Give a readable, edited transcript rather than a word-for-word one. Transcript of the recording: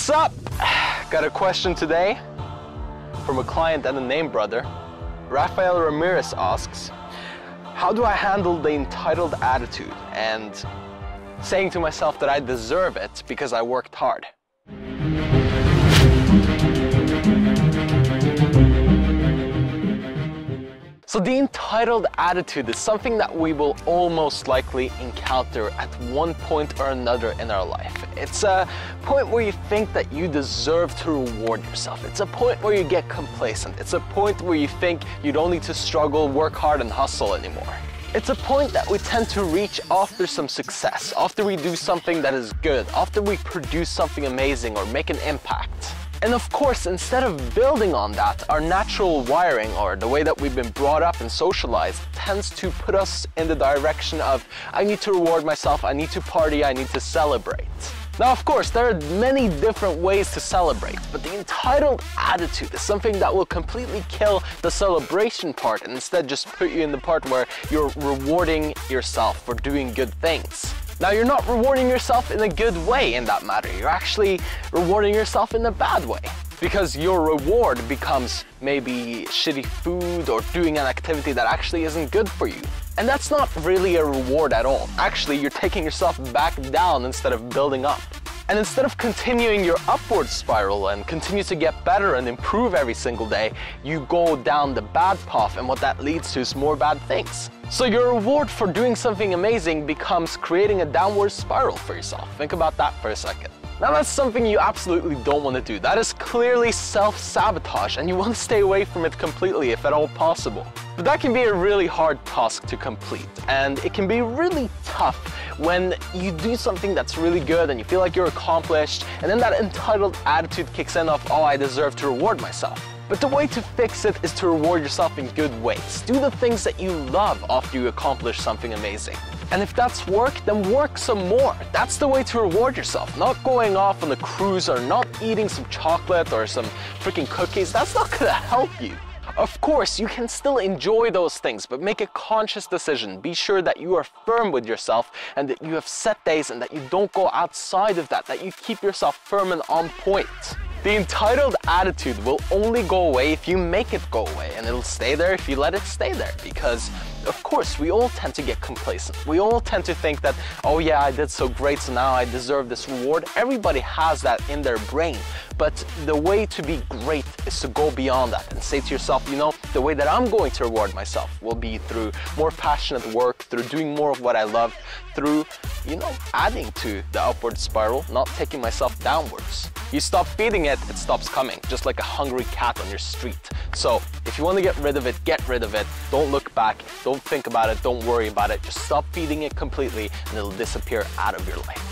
What's up? Got a question today from a client and a name brother. Rafael Ramirez asks, how do I handle the entitled attitude and saying to myself that I deserve it because I worked hard? So the entitled attitude is something that we will all most likely encounter at one point or another in our life. It's a point where you think that you deserve to reward yourself. It's a point where you get complacent. It's a point where you think you don't need to struggle, work hard, and hustle anymore. It's a point that we tend to reach after some success, after we do something that is good, after we produce something amazing or make an impact. And of course, instead of building on that, our natural wiring, or the way that we've been brought up and socialized, tends to put us in the direction of, I need to reward myself, I need to party, I need to celebrate. Now, of course, there are many different ways to celebrate, but the entitled attitude is something that will completely kill the celebration part and instead just put you in the part where you're rewarding yourself for doing good things. Now, you're not rewarding yourself in a good way in that matter. You're actually rewarding yourself in a bad way, because your reward becomes maybe shitty food or doing an activity that actually isn't good for you. And that's not really a reward at all. Actually, you're taking yourself back down instead of building up. And instead of continuing your upward spiral and continue to get better and improve every single day, you go down the bad path, and what that leads to is more bad things. So your reward for doing something amazing becomes creating a downward spiral for yourself. Think about that for a second. Now, that's something you absolutely don't want to do. That is clearly self-sabotage, and you want to stay away from it completely if at all possible. But that can be a really hard task to complete, and it can be really tough when you do something that's really good and you feel like you're accomplished, and then that entitled attitude kicks in of, oh, I deserve to reward myself. But the way to fix it is to reward yourself in good ways. Do the things that you love after you accomplish something amazing. And if that's work, then work some more. That's the way to reward yourself. Not going off on a cruise or not eating some chocolate or some freaking cookies. That's not gonna help you. Of course, you can still enjoy those things, but make a conscious decision. Be sure that you are firm with yourself and that you have set days and that you don't go outside of that you keep yourself firm and on point. The entitled attitude will only go away if you make it go away, and it'll stay there if you let it stay there, because of course we all tend to get complacent. We all tend to think that, oh yeah, I did so great, so now I deserve this reward. Everybody has that in their brain, but the way to be great is to go beyond that and say to yourself, you know, the way that I'm going to reward myself will be through more passionate work, through doing more of what I love, through, you know, adding to the upward spiral, not taking myself downwards. You stop feeding it, it stops coming, just like a hungry cat on your street. So if you want to get rid of it, get rid of it. Don't look back, don't think about it, don't worry about it. Just stop feeding it completely and it'll disappear out of your life.